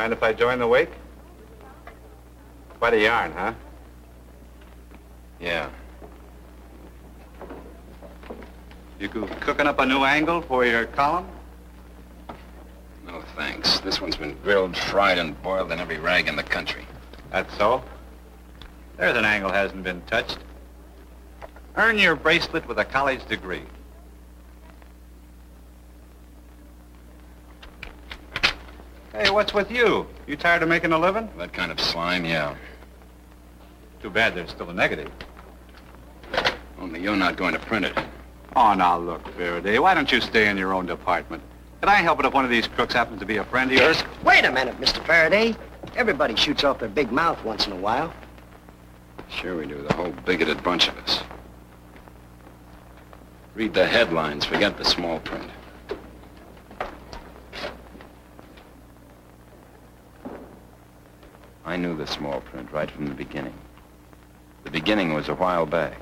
Mind if I join the wake? Quite a yarn, huh? Yeah. You cooking up a new angle for your column? No, thanks. This one's been grilled, fried, and boiled in every rag in the country. That's so? There's an angle hasn't been touched. Earn your bracelet with a college degree. Hey, what's with you? You tired of making a living? That kind of slime, yeah. Too bad there's still a negative. Only you're not going to print it. Oh, now look, Ferredey, why don't you stay in your own department? Could I help it if one of these crooks happens to be a friend of yours? Wait a minute, Mr. Ferredey. Everybody shoots off their big mouth once in a while. Sure we do, the whole bigoted bunch of us. Read the headlines, forget the small print. I knew the small print right from the beginning. The beginning was a while back,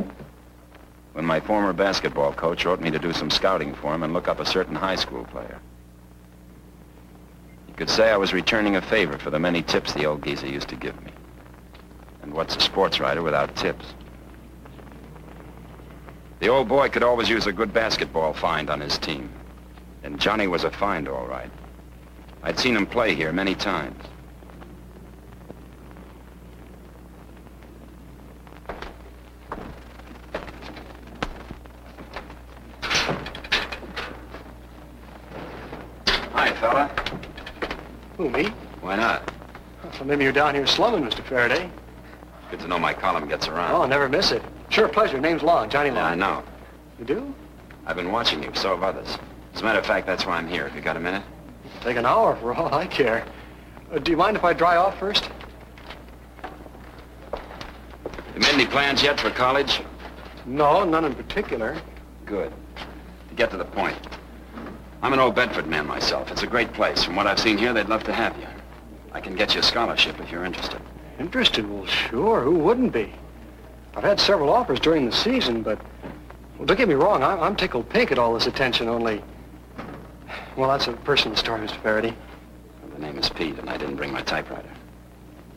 when my former basketball coach wrote me to do some scouting for him and look up a certain high school player. You could say I was returning a favor for the many tips the old geezer used to give me. And what's a sports writer without tips? The old boy could always use a good basketball find on his team. And Johnny was a find, all right. I'd seen him play here many times. Hi, fella. Who, me? Why not? Well, maybe you're down here slumming, Mr. Ferredey. Good to know my column gets around. Oh, I'll never miss it. Sure, pleasure. Name's Long, Johnny Long. Yeah, I know. You do? I've been watching you, so have others. As a matter of fact, that's why I'm here. If you got a minute? Take an hour for all I care. Do you mind if I dry off first? You made any plans yet for college? No, none in particular. Good. To get to the point. I'm an old Bedford man myself. It's a great place. From what I've seen here, they'd love to have you. I can get you a scholarship if you're interested. Interested? Well, sure. Who wouldn't be? I've had several offers during the season, but... Well, don't get me wrong. I'm tickled pink at all this attention, only... Well, that's a personal story, Mr. Ferredey. The name is Pete, and I didn't bring my typewriter.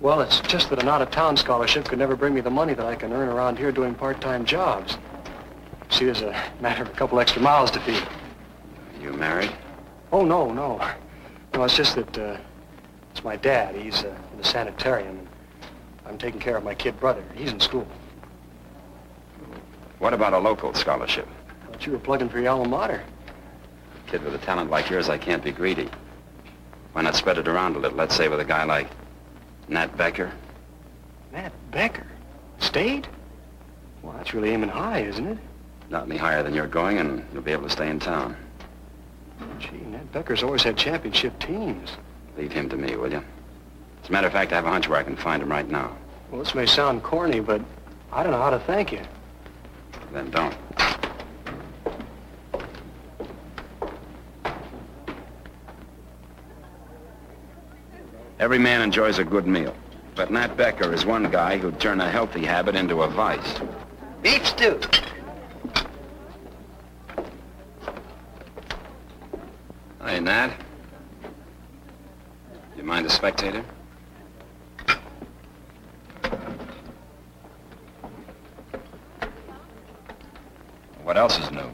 Well, it's just that an out-of-town scholarship could never bring me the money that I can earn around here doing part-time jobs. See, there's a matter of a couple extra miles to feed. You married? Oh, no. No, it's just that, it's my dad. He's in the sanitarium, and I'm taking care of my kid brother. He's in school. What about a local scholarship? I thought you were plugging for your alma mater. Kid with a talent like yours, I can't be greedy. Why not spread it around a little? Let's say with a guy like Nat Becker. Nat Becker? State? Well, that's really aiming high, isn't it? Not any higher than you're going, and you'll be able to stay in town. Gee, Nat Becker's always had championship teams. Leave him to me, will you? As a matter of fact, I have a hunch where I can find him right now. Well, this may sound corny, but I don't know how to thank you. Then don't. Every man enjoys a good meal, but Nat Becker is one guy who'd turn a healthy habit into a vice. Beef stew. Hey, Nat. You mind a spectator? What else is new?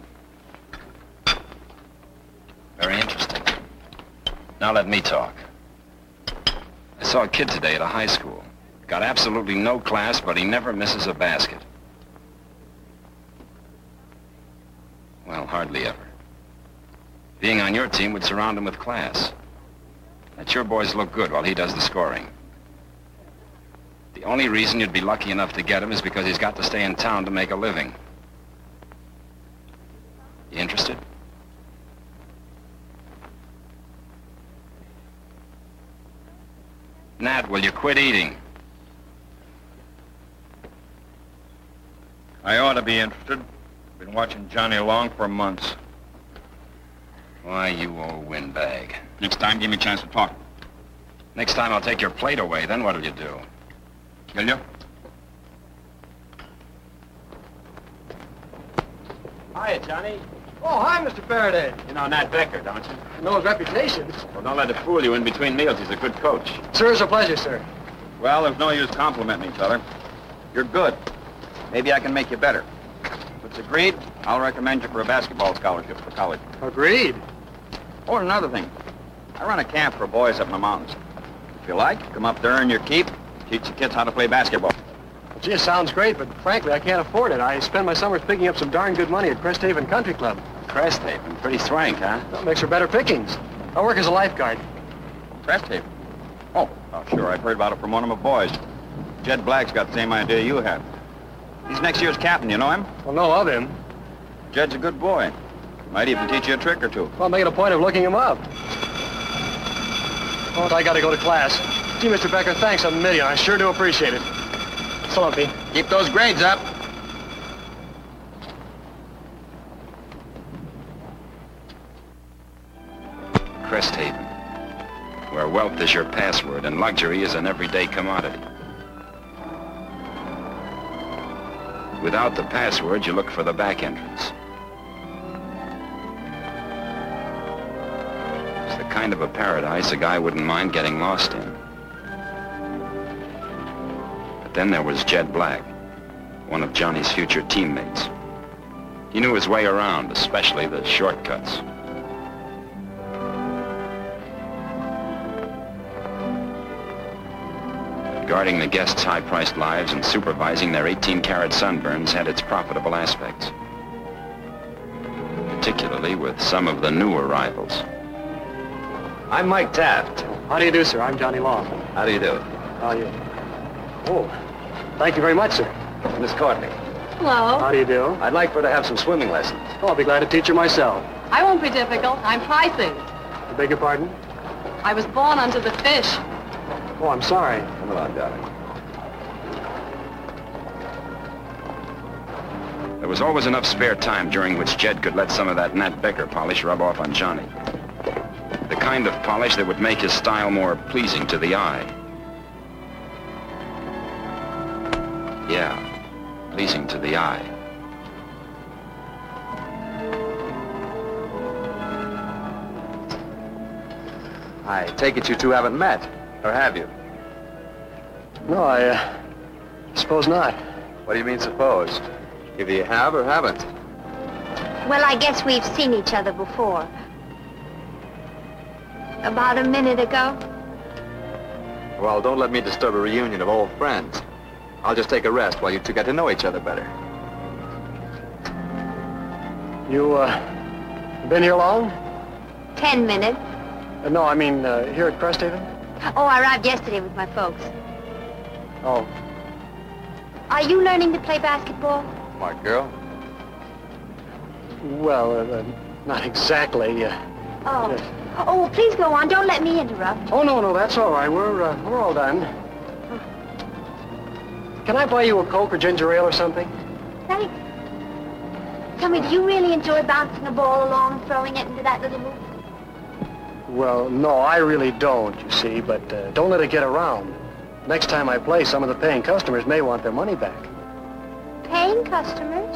Very interesting. Now let me talk. I saw a kid today at a high school. Got absolutely no class, but he never misses a basket. Well, hardly ever. Being on your team would surround him with class. Let your boys look good while he does the scoring. The only reason you'd be lucky enough to get him is because he's got to stay in town to make a living. You interested? Nat, will you quit eating? I ought to be interested. Been watching Johnny Long for months. Why, you old windbag. Next time, give me a chance to talk. Next time I'll take your plate away, then what'll you do? Will you? Hiya, Johnny. Oh, hi, Mr. Ferredey. You know Nat Becker, don't you? I know his reputation. Well, don't let it fool you. In between meals, he's a good coach. Sir, it's a pleasure, sir. Well, there's no use complimenting me, feller. You're good. Maybe I can make you better. If it's agreed, I'll recommend you for a basketball scholarship for college. Agreed. Oh, and another thing. I run a camp for boys up in the mountains. If you like, come up there, earn your keep, teach the kids how to play basketball. Gee, it sounds great, but frankly, I can't afford it. I spend my summers picking up some darn good money at Cresthaven Country Club. Cresthaven, pretty swank, huh? That makes for better pickings. I work as a lifeguard. Cresthaven? Oh, sure, I've heard about it from one of my boys. Jed Black's got the same idea you have. He's next year's captain, you know him? Well, know of him. Jed's a good boy. Might even teach you a trick or two. Well, I'll make it a point of looking him up. Oh, I gotta go to class. Gee, Mr. Becker, thanks a million. I sure do appreciate it. So long, Pete. Keep those grades up. Cresthaven, where wealth is your password and luxury is an everyday commodity. Without the password, you look for the back entrance. It's the kind of a paradise a guy wouldn't mind getting lost in. But then there was Jed Black, one of Johnny's future teammates. He knew his way around, especially the shortcuts. Guarding the guests' high-priced lives and supervising their 18-carat sunburns had its profitable aspects. Particularly with some of the new arrivals. I'm Mike Taft. How do you do, sir? I'm Johnny Long. How do you do? How are you? Oh, thank you very much, sir. Miss Courtney. Hello. How do you do? I'd like for her to have some swimming lessons. Oh, I'll be glad to teach her myself. I won't be difficult. I'm pricing. I beg your pardon? I was born under the fish. Oh, I'm sorry. Come along, darling. There was always enough spare time during which Jed could let some of that Nat Becker polish rub off on Johnny. The kind of polish that would make his style more pleasing to the eye. Yeah, pleasing to the eye. I take it you two haven't met, or have you? No, I suppose not. What do you mean, suppose? Either you have or haven't. Well, I guess we've seen each other before. About a minute ago. Well, don't let me disturb a reunion of old friends. I'll just take a rest while you two get to know each other better. You, been here long? 10 minutes. No, I mean, here at Cresthaven? Oh, I arrived yesterday with my folks. Oh. Are you learning to play basketball? Smart girl. Well, not exactly. Oh. Yes. Oh, well, please go on. Don't let me interrupt. Oh, no, that's all right. We're all done. Can I buy you a Coke or ginger ale or something? Thanks. Tell me, do you really enjoy bouncing a ball along and throwing it into that little hoop? Well, no, I really don't, you see, but don't let it get around. Next time I play, some of the paying customers may want their money back. Paying customers?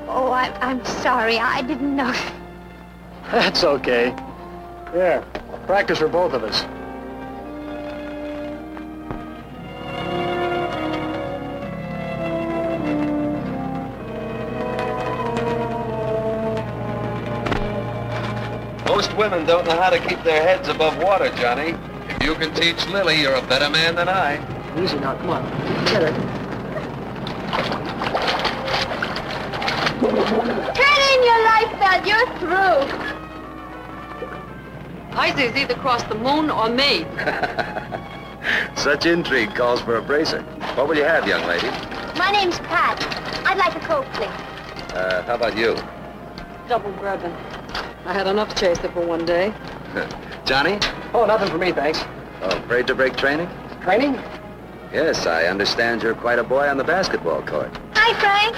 Oh, I'm sorry. I didn't know. That's okay. There, practice for both of us. Most women don't know how to keep their heads above water, Johnny. If you can teach Lily, you're a better man than I. Easy now, come on. Get it. Turn in your life belt. You're through. Isaac either crossed the moon or me. Such intrigue calls for a bracer. What will you have, young lady? My name's Pat. I'd like a Coke, please. How about you? Double bourbon. I had enough chaser for one day. Johnny? Oh, nothing for me, thanks. Oh, afraid to break training? Training? Yes, I understand you're quite a boy on the basketball court. Hi, Frank.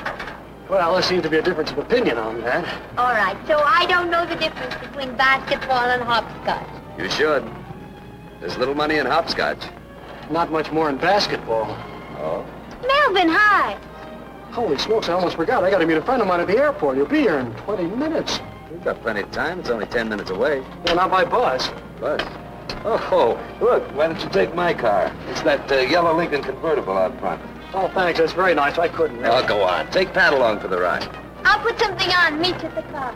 Well, there seems to be a difference of opinion on that. All right, so I don't know the difference between basketball and hopscotch. You should. There's little money in hopscotch. Not much more in basketball. Oh? Melvin, hi. Holy smokes, I almost forgot. I got to meet a friend of mine at the airport. He'll be here in 20 minutes. We've got plenty of time. It's only 10 minutes away. Well, not by bus. But, oh, look, why don't you take my car? It's that yellow Lincoln convertible out front. Oh, thanks. That's very nice. I couldn't. Oh, go on. Take Pat along for the ride. I'll put something on. Meet you at the car.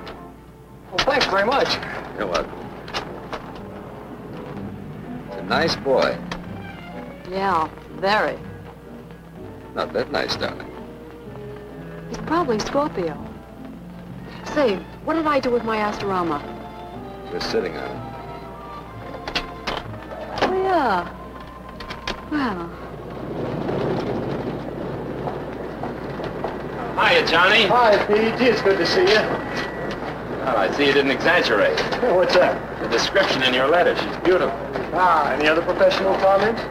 Well, thanks very much. You're welcome. He's a nice boy. Yeah, very. Not that nice, darling. He's probably Scorpio. Say, what did I do with my Astorama? Just sitting on it. Oh, yeah. Well, Hiya, Johnny. Hi, Pete. It's good to see you. Well, I see you didn't exaggerate. What's that? The description in your letter, she's beautiful. Ah, any other professional comments?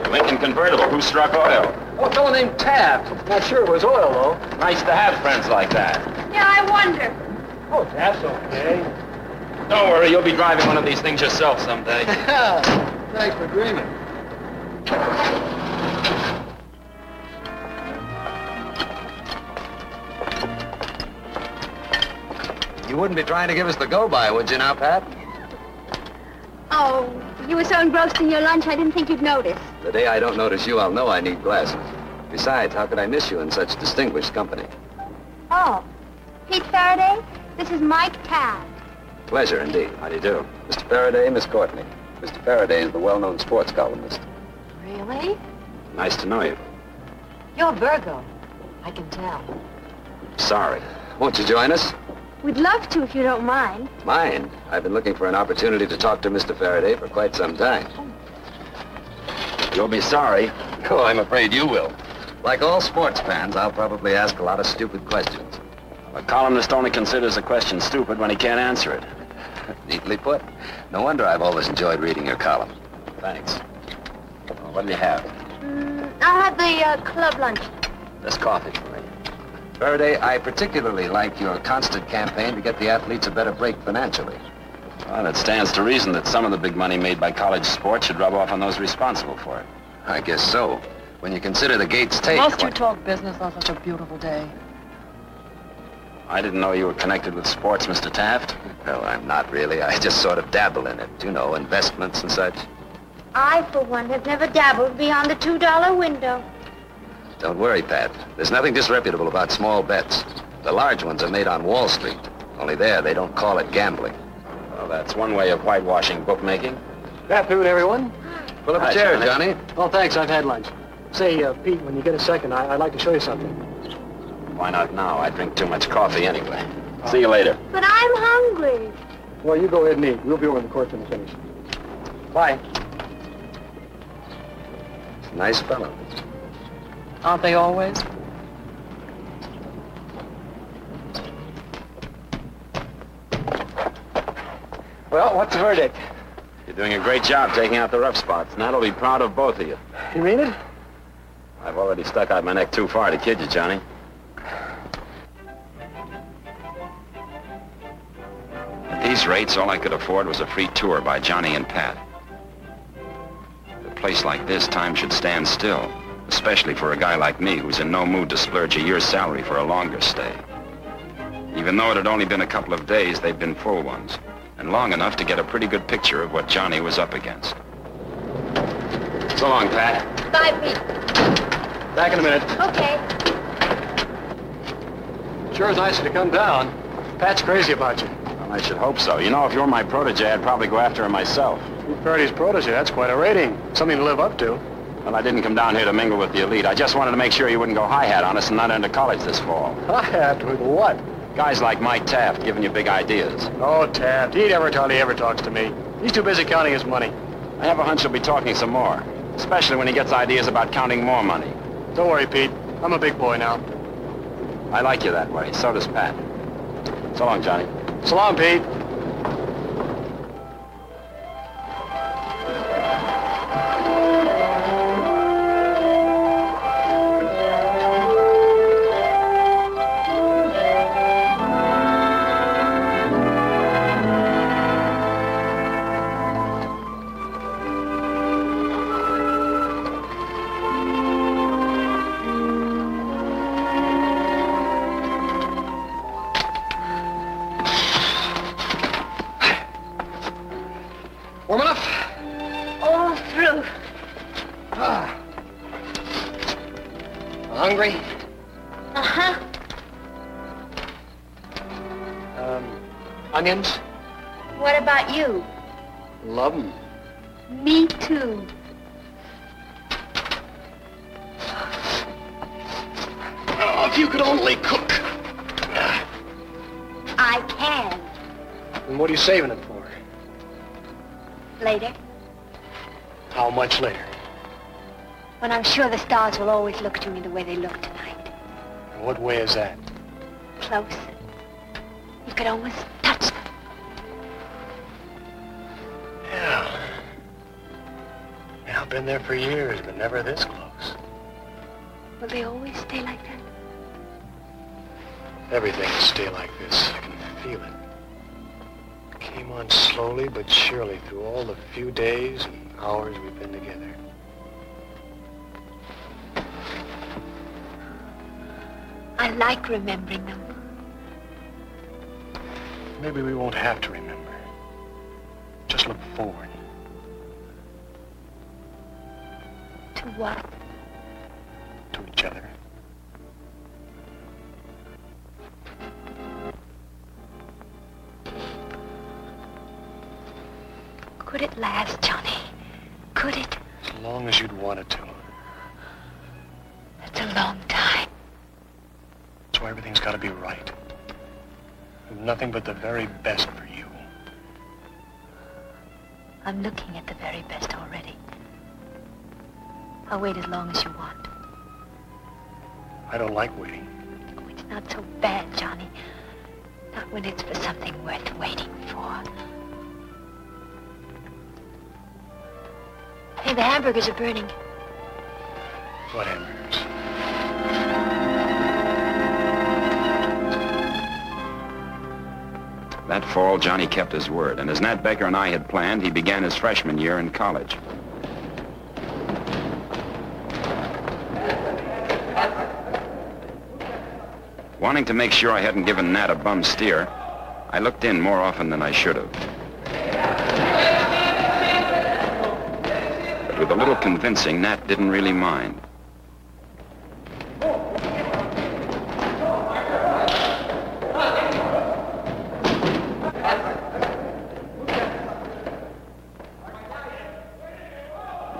Lincoln convertible, who struck oil? Oh, a fellow named Taft. Not sure it was oil, though. Nice to have friends like that. Yeah, I wonder. Oh, Taft's okay. Don't worry, you'll be driving one of these things yourself someday. Thanks for dreaming. You wouldn't be trying to give us the go-by, would you now, Pat? Oh, you were so engrossed in your lunch, I didn't think you'd notice. The day I don't notice you, I'll know I need glasses. Besides, how could I miss you in such distinguished company? Oh, Pete Ferredey, this is Mike Taft. Pleasure, indeed. How do you do? Mr. Ferredey, Miss Courtney. Mr. Ferredey is the well-known sports columnist. really? Nice to know you. You're Virgo. I can tell. Sorry. Won't you join us? We'd love to if you don't mind. Mind? I've been looking for an opportunity to talk to Mr. Ferredey for quite some time. You'll be sorry. Oh, I'm afraid you will. Like all sports fans, I'll probably ask a lot of stupid questions. A columnist only considers a question stupid when he can't answer it. Neatly put. No wonder I've always enjoyed reading your column. Thanks. Well, what do you have? I'll have the club lunch. There's coffee for me. Ferredey, I particularly like your constant campaign to get the athletes a better break financially. Well, it stands to reason that some of the big money made by college sports should rub off on those responsible for it. I guess so. When you consider the Gates take... Must you talk business on such a beautiful day? I didn't know you were connected with sports, Mr. Taft. Well, I'm not really. I just sort of dabble in it. You know, investments and such. I, for one, have never dabbled beyond the $2 window. Don't worry, Pat. There's nothing disreputable about small bets. The large ones are made on Wall Street. Only there, they don't call it gambling. Well, that's one way of whitewashing bookmaking. Good afternoon, everyone. Pull up Hi, a chair, Johnny. Johnny. Oh, thanks. I've had lunch. Say, Pete, when you get a second, I'd like to show you something. Why not now? I drink too much coffee anyway. See you later. But I'm hungry. Well, you go ahead and eat. We'll be over in the court when we finish. Bye. Nice fellow. Aren't they always? Well, what's the verdict? You're doing a great job taking out the rough spots, and that'll be proud of both of you. You mean it? I've already stuck out my neck too far to kid you, Johnny. At these rates, all I could afford was a free tour by Johnny and Pat. At a place like this, time should stand still, especially for a guy like me who's in no mood to splurge a year's salary for a longer stay. Even though it had only been a couple of days, they'd been full ones, and long enough to get a pretty good picture of what Johnny was up against. So long, Pat. Bye, Pete. Back in a minute. Okay. Sure is nice of you to come down. Pat's crazy about you. Well, I should hope so. You know, if you were my protege, I'd probably go after him myself. Pete Ferredey's protege. That's quite a rating. Something to live up to. Well, I didn't come down here to mingle with the elite. I just wanted to make sure you wouldn't go hi-hat on us and not enter college this fall. I have to. With what? Guys like Mike Taft giving you big ideas. Oh, Taft. He never hardly ever talks to me. He's too busy counting his money. I have a hunch he'll be talking some more, especially when he gets ideas about counting more money. Don't worry, Pete. I'm a big boy now. I like you that way. So does Pat. So long, Johnny. So long, Pete. Hungry? Uh-huh. Onions? What about you? Love 'em. Me too. Oh, if you could only cook. I can. And what are you saving it for? Later, How much later? when I'm sure the stars will always look to me the way they look tonight. And what way is that? Close. You could almost touch them. Yeah. Yeah, I've been there for years, but never this close. Will they always stay like that? Everything will stay like this. I can feel it. It came on slowly but surely through all the few days and hours we've been together. I like remembering them. Maybe we won't have to remember. Just look forward. To what? To each other. Could it last, Johnny? Could it? As long as you'd want it to. That's a long time. That's why everything's got to be right. With nothing but the very best for you. I'm looking at the very best already. I'll wait as long as you want. I don't like waiting. Oh, it's not so bad, Johnny. Not when it's for something worth waiting for. Hey, the hamburgers are burning. What hamburgers? That fall, Johnny kept his word, and as Nat Baker and I had planned, he began his freshman year in college. Wanting to make sure I hadn't given Nat a bum steer, I looked in more often than I should have. But with a little convincing, Nat didn't really mind.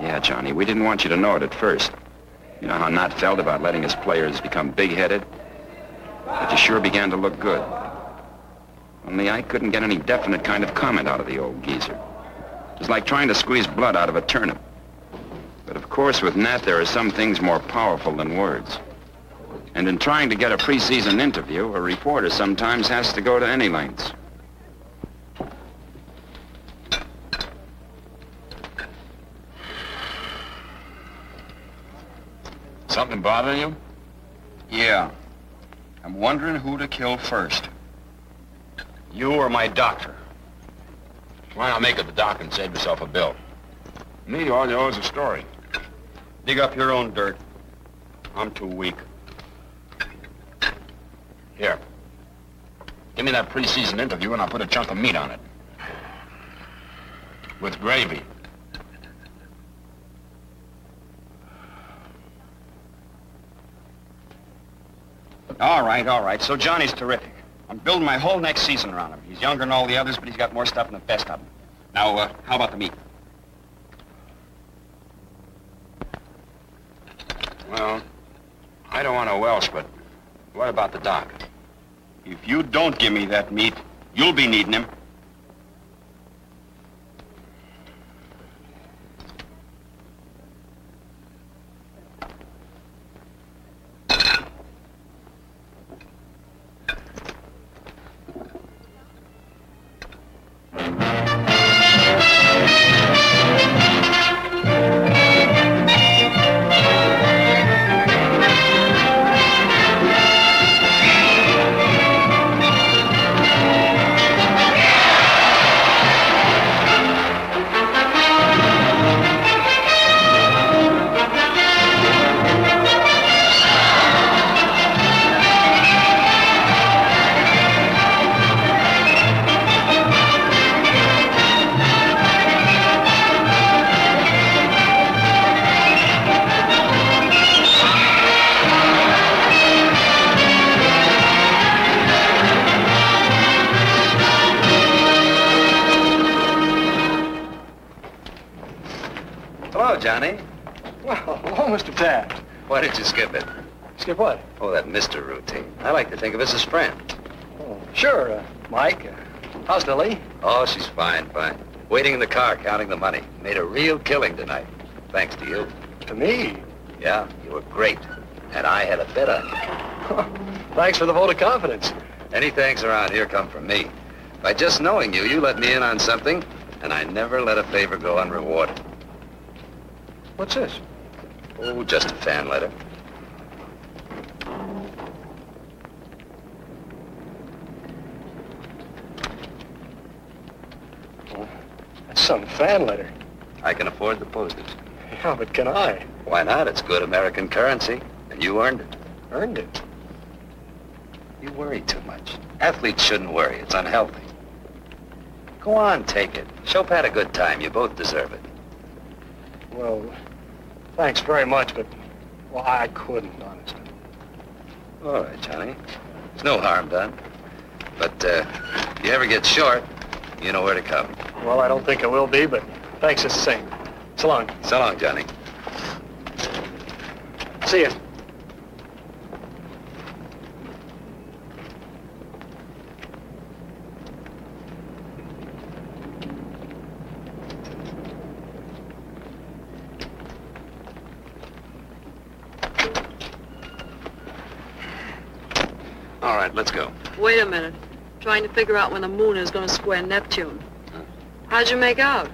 Yeah, Johnny, we didn't want you to know it at first. You know how Nat felt about letting his players become big-headed? But you sure began to look good. Only I couldn't get any definite kind of comment out of the old geezer. It was like trying to squeeze blood out of a turnip. But of course, with Nat, there are some things more powerful than words. And in trying to get a preseason interview, a reporter sometimes has to go to any lengths. Something bothering you? Yeah. I'm wondering who to kill first. You or my doctor? Why not make it the doc and save yourself a bill? Me, all you owe is a story. Dig up your own dirt. I'm too weak. Here. Give me that preseason interview and I'll put a chunk of meat on it. With gravy. All right. So Johnny's terrific. I'm building my whole next season around him. He's younger than all the others, but he's got more stuff than the best of them. Now, how about the meat? Well, I don't want a Welsh, but what about the doc? If you don't give me that meat, you'll be needing him. Hello, Johnny. Well, hello, Mr. Taft. Why did you skip it? Skip what? Oh, that Mr. routine. I like to think of us as friends. Oh, sure, Mike. How's Lily? Oh, she's fine. Waiting in the car, counting the money. Made a real killing tonight. Thanks to you. To me? Yeah, you were great. And I had a bet on you. Thanks for the vote of confidence. Any thanks around here come from me. By just knowing you, you let me in on something, and I never let a favor go unrewarded. What's this? Oh, just a fan letter. Well, that's some fan letter. I can afford the postage. Yeah, but can I? Why not? It's good American currency, and you earned it. Earned it. You worry too much. Athletes shouldn't worry. It's unhealthy. Go on, take it. Show Pat a good time. You both deserve it. Well, thanks very much, but, well, I couldn't, honestly. All right, Johnny. There's no harm done. But if you ever get short, you know where to come. Well, I don't think I will be, but thanks just the same. So long. So long, Johnny. See ya. All right, let's go. Wait a minute. Trying to figure out when the moon is going to square Neptune. How'd you make out?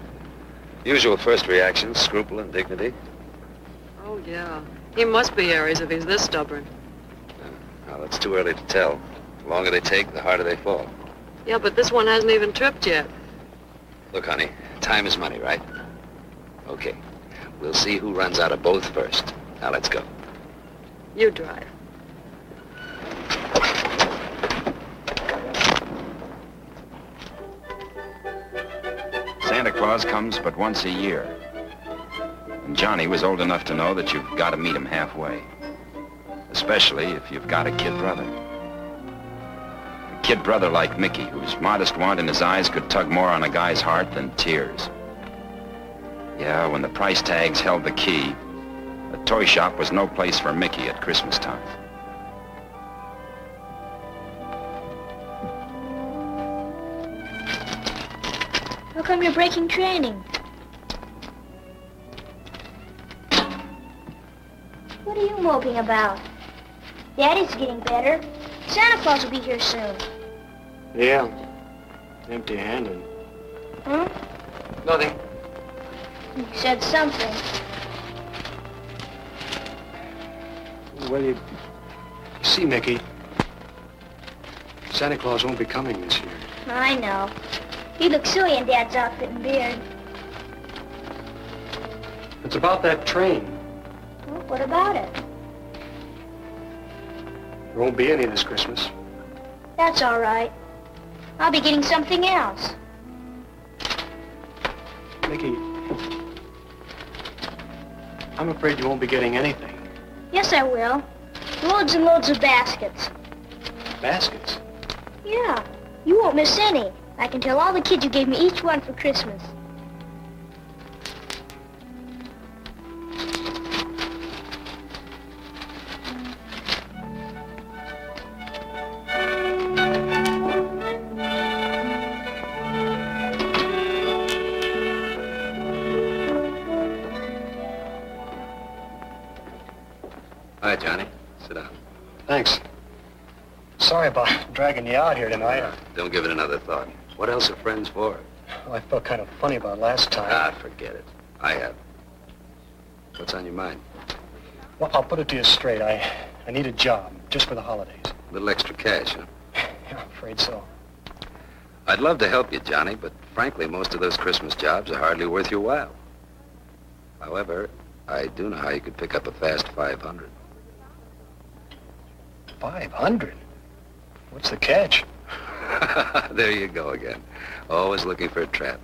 Usual first reactions, scruple and dignity. Oh, yeah. He must be Aries if he's this stubborn. Well, it's too early to tell. The longer they take, the harder they fall. Yeah, but this one hasn't even tripped yet. Look, honey, time is money, right? Okay. We'll see who runs out of both first. Now, let's go. You drive. Santa Claus comes but once a year. And Johnny was old enough to know that you've got to meet him halfway. Especially if you've got a kid brother. A kid brother like Mickey, whose modest want in his eyes could tug more on a guy's heart than tears. Yeah, when the price tags held the key, a toy shop was no place for Mickey at Christmas time. How come you're breaking training? What are you moping about? Daddy's getting better. Santa Claus will be here soon. Yeah. Empty-handed. Huh? Nothing. You said something. Well, you see, Mickey, Santa Claus won't be coming this year. I know. He looks silly in Dad's outfit and beard. It's about that train. Well, what about it? There won't be any this Christmas. That's all right. I'll be getting something else. Mickey, I'm afraid you won't be getting anything. Yes, I will. Loads and loads of baskets. Baskets? Yeah. You won't miss any. I can tell all the kids you gave me each one for Christmas. Hi, Johnny. Sit down. Thanks. Sorry about dragging you out here tonight. Don't give it another thought. What else are friends for? Well, I felt kind of funny about last time. Ah, forget it. I have. What's on your mind? Well, I'll put it to you straight. I need a job, just for the holidays. A little extra cash, huh? Yeah, I'm afraid so. I'd love to help you, Johnny, but frankly, most of those Christmas jobs are hardly worth your while. However, I do know how you could pick up a fast 500. 500? What's the catch? There you go again. Always looking for a trap.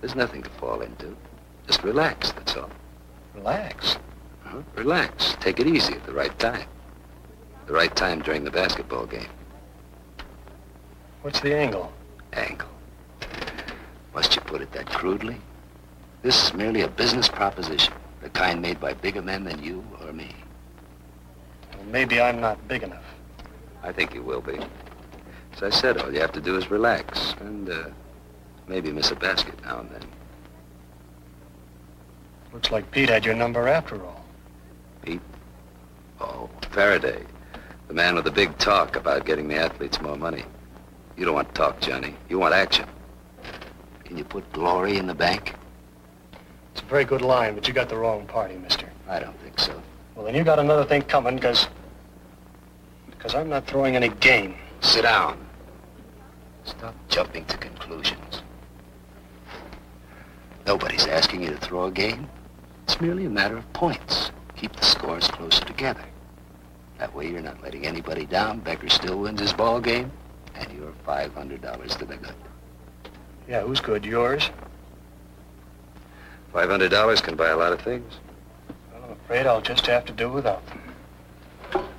There's nothing to fall into. Just relax, that's all. Relax. Huh? Relax. Take it easy at the right time. The right time during the basketball game. What's the angle? Angle. Must you put it that crudely? This is merely a business proposition, the kind made by bigger men than you or me. Well, maybe I'm not big enough. I think you will be. As I said, all you have to do is relax and maybe miss a basket now and then. Looks like Pete had your number after all. Pete? Oh, Ferredey. The man with the big talk about getting the athletes more money. You don't want talk, Johnny. You want action. Can you put glory in the bank? It's a very good line, but you got the wrong party, mister. I don't think so. Well, then you got another thing coming, because I'm not throwing any game. Sit down. Stop jumping to conclusions. Nobody's asking you to throw a game. It's merely a matter of points. Keep the scores closer together. That way you're not letting anybody down. Becker still wins his ball game, and you're $500 to the good. Yeah, who's good? Yours? $500 can buy a lot of things. Well, I'm afraid I'll just have to do without them.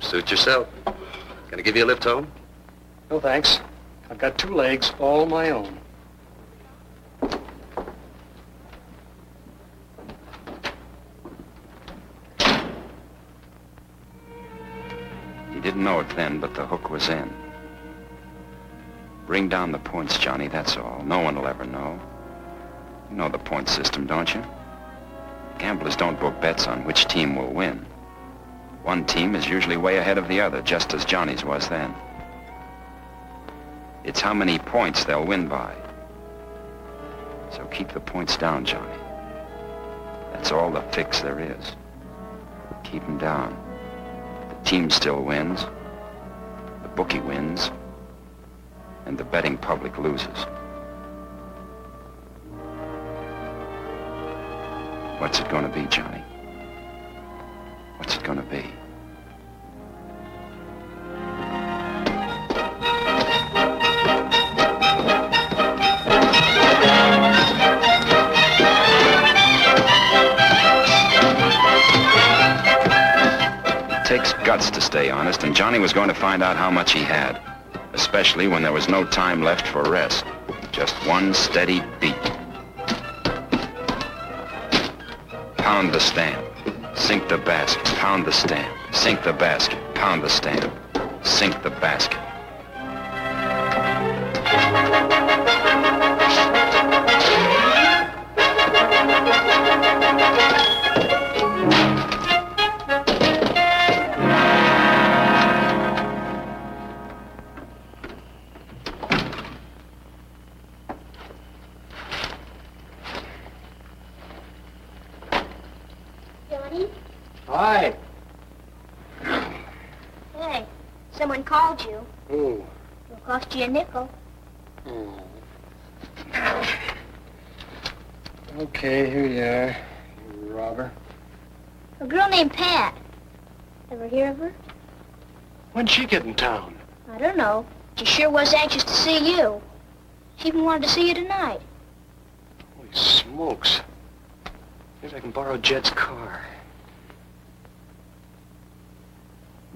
Suit yourself. Can I give you a lift home? No, thanks. I've got 2 legs all my own. He didn't know it then, but the hook was in. Bring down the points, Johnny, that's all. No one will ever know. You know the point system, don't you? Gamblers don't book bets on which team will win. One team is usually way ahead of the other, just as Johnny's was then. It's how many points they'll win by. So keep the points down, Johnny. That's all the fix there is. Keep them down. The team still wins. The bookie wins. And the betting public loses. What's it gonna be, Johnny? What's it gonna be? It takes guts to stay honest, and Johnny was going to find out how much he had, especially when there was no time left for rest. Just one steady beat. Pound the stamp. Sink the basket. Pound the stamp. Sink the basket. Pound the stamp. Sink the basket. Johnny? Hi. Hey, someone called you. Who? It'll cost you a nickel. Oh. Okay, here you are, you robber. A girl named Pat. Ever hear of her? When'd she get in town? I don't know. She sure was anxious to see you. She even wanted to see you tonight. Holy smokes. Maybe I can borrow Jed's car.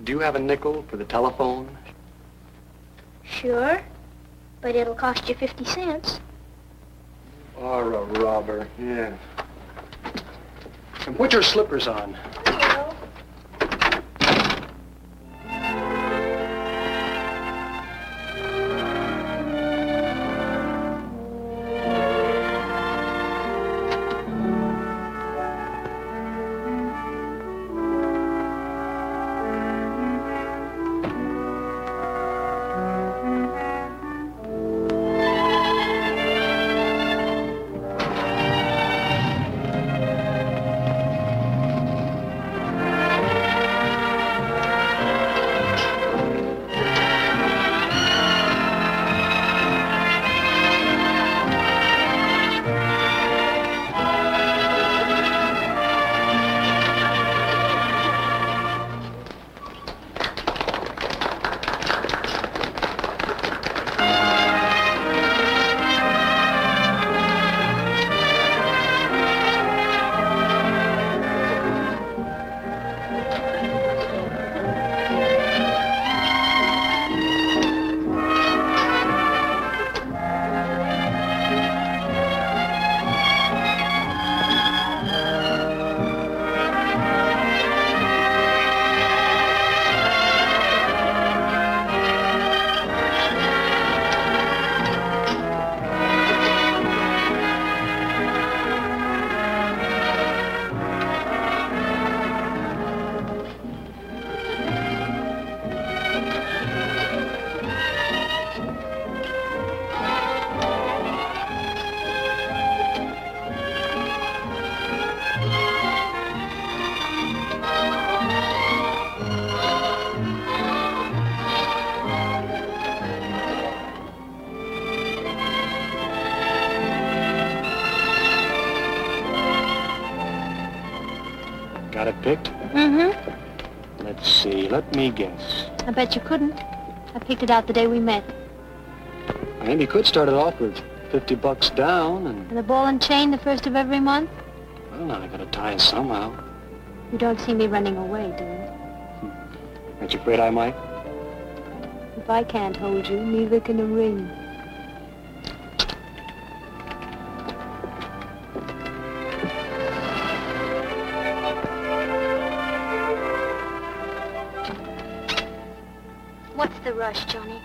Do you have a nickel for the telephone? Sure. But it'll cost you 50 cents. Or a robber, yeah. And put your slippers on. Hello. Got it picked? Mm-hmm. Let's see. Let me guess. I bet you couldn't. I picked it out the day we met. Maybe you could start it off with $50 down and... And the ball and chain the first of every month? Well, now I gotta tie it somehow. You don't see me running away, do you? Aren't you afraid I might? If I can't hold you, neither can a ring. What's the rush, Johnny?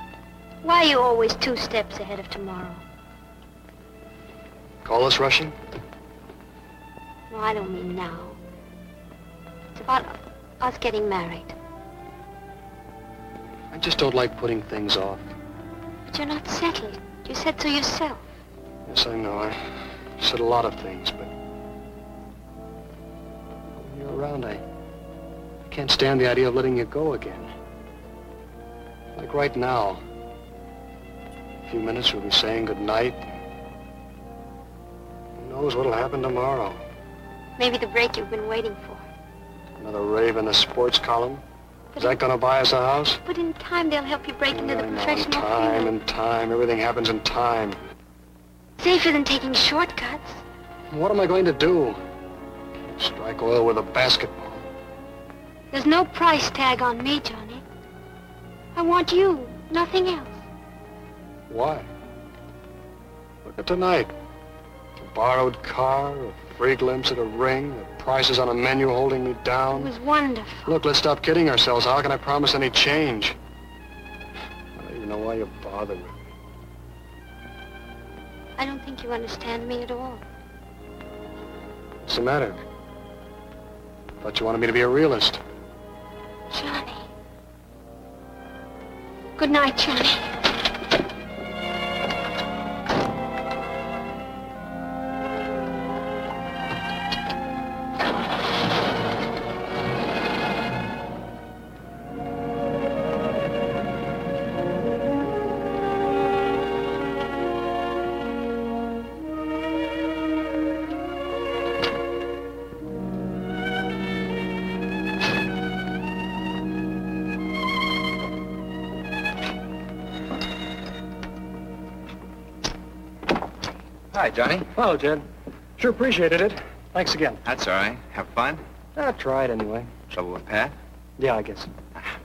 Why are you always 2 steps ahead of tomorrow? Call this rushing? No, I don't mean now. It's about us getting married. I just don't like putting things off. But you're not settled. You said so yourself. Yes, I know. I said a lot of things, but... when you're around, I can't stand the idea of letting you go again. Like right now. In a few minutes, we'll be saying goodnight. Who knows what'll happen tomorrow? Maybe the break you've been waiting for. Another rave in the sports column? Is that gonna buy us a house? But in time, they'll help you break into the I know, professional in field. time. Everything happens in time. Safer than taking shortcuts. What am I going to do? Strike oil with a basketball. There's no price tag on me, Johnny. I want you, nothing else. Why? Look at tonight. A borrowed car, a free glimpse at a ring, the prices on a menu holding me It down. was wonderful. Look, let's stop kidding ourselves. How can I promise any change? I don't even know why you bother with me. I don't think you understand me at all. What's the matter? Thought you wanted me to be a realist. Johnny. Good night, Johnny. Hi, Johnny. Hello, Jed. Sure appreciated it. Thanks again. That's all right. Have fun? I tried anyway. Trouble with Pat? Yeah, I guess.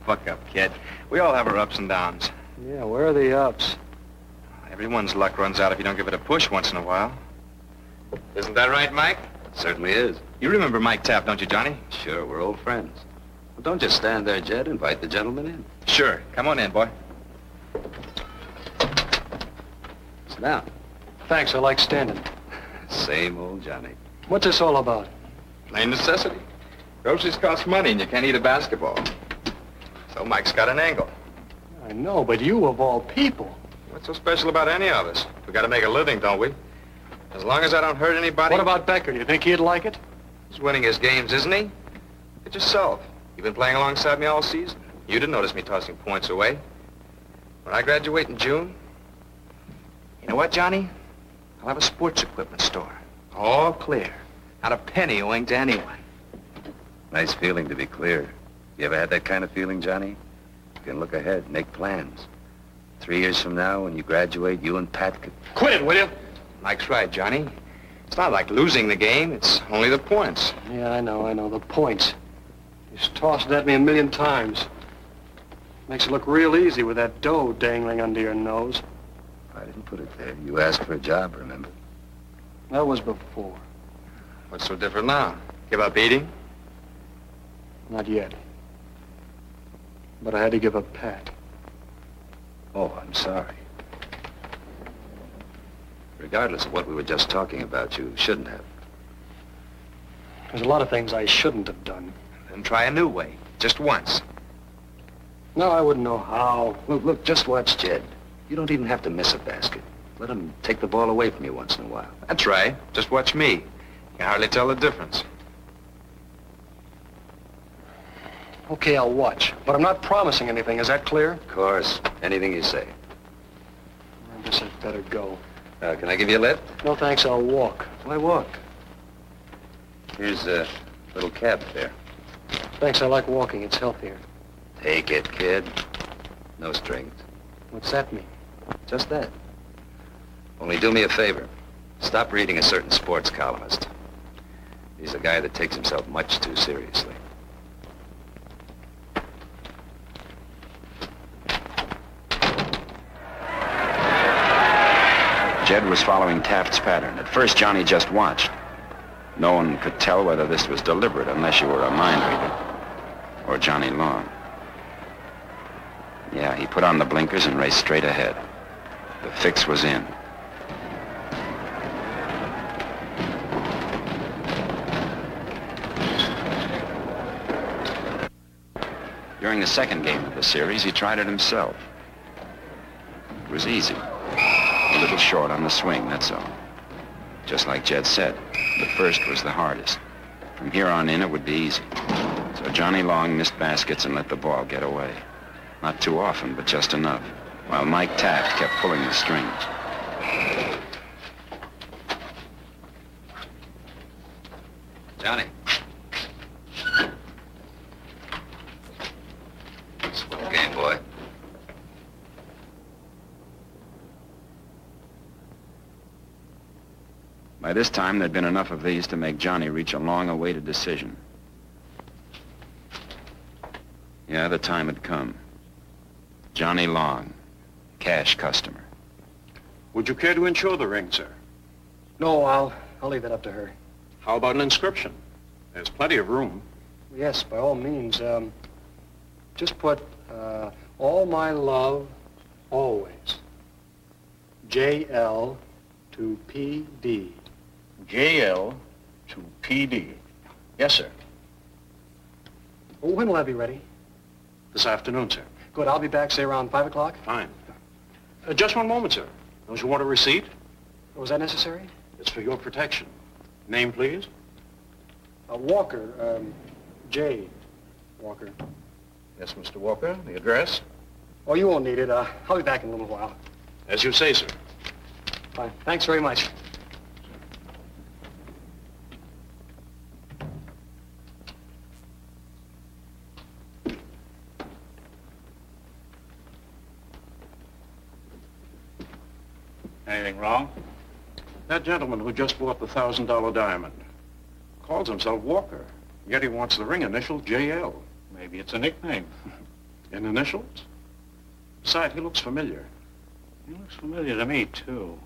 Buck up, kid. We all have our ups and downs. Yeah, where are the ups? Everyone's luck runs out if you don't give it a push once in a while. Isn't that right, Mike? Certainly is. You remember Mike Taft, don't you, Johnny? Sure, we're old friends. Well, don't just stand there, Jed. Invite the gentleman in. Sure. Come on in, boy. Sit down. Thanks, I like standing. Same old Johnny. What's this all about? Plain necessity. Groceries cost money and you can't eat a basketball. So Mike's got an angle. I know, but you of all people. What's so special about any of us? We gotta make a living, don't we? As long as I don't hurt anybody... What about Becker? Do you think he'd like it? He's winning his games, isn't he? Get yourself. You've been playing alongside me all season. You didn't notice me tossing points away. When I graduate in June... You know what, Johnny? I'll have a sports equipment store. All clear. Not a penny owing to anyone. Nice feeling, to be clear. You ever had that kind of feeling, Johnny? You can look ahead, make plans. 3 years from now, when you graduate, you and Pat could... Quit it, will you? Mike's right, Johnny. It's not like losing the game. It's only the points. Yeah, I know. The points. He's tossed it at me a million times. Makes it look real easy with that dough dangling under your nose. I didn't put it there. You asked for a job, remember? That was before. What's so different now? Give up eating? Not yet. But I had to give up Pat. Oh, I'm sorry. Regardless of what we were just talking about, you shouldn't have. There's a lot of things I shouldn't have done. Then try a new way. Just once. No, I wouldn't know how. Look, just watch Jed. You don't even have to miss a basket. Let him take the ball away from you once in a while. That's right. Just watch me. You can hardly tell the difference. Okay, I'll watch. But I'm not promising anything. Is that clear? Of course. Anything you say. I guess I'd better go. Can I give you a lift? No, thanks. I'll walk. Why walk? Here's a little cab fare. Thanks, I like walking. It's healthier. Take it, kid. No strings. What's that mean? Just that. Only do me a favor. Stop reading a certain sports columnist. He's a guy that takes himself much too seriously. Jed was following Taft's pattern. At first, Johnny just watched. No one could tell whether this was deliberate unless you were a mind reader. Or Johnny Long. Yeah, he put on the blinkers and raced straight ahead. The fix was in. During the second game of the series, he tried it himself. It was easy. A little short on the swing, that's all. Just like Jed said, the first was the hardest. From here on in, it would be easy. So Johnny Long missed baskets and let the ball get away. Not too often, but just enough, while Mike Taft kept pulling the strings. Johnny. Swell game, boy. By this time, there'd been enough of these to make Johnny reach a long-awaited decision. Yeah, the time had come. Johnny Long, cash customer. Would you care to insure the ring, sir? No, I'll leave that up to her. How about an inscription? There's plenty of room. Yes, by all means. Just put, all my love, always. JL to PD. JL to PD. Yes, sir. Well, when will I be ready? This afternoon, sir. Good, I'll be back, say, around 5 o'clock. Fine. Just one moment, sir. Don't you want a receipt? Was that necessary? It's for your protection. Name, please? Walker, J. Walker. Yes, Mr. Walker. The address? Oh, you won't need it. I'll be back in a little while. As you say, sir. Fine. Thanks very much. Anything wrong? That gentleman who just bought the $1,000 diamond calls himself Walker, yet he wants the ring initial JL. Maybe it's a nickname. In initials? Besides, he looks familiar. He looks familiar to me, too.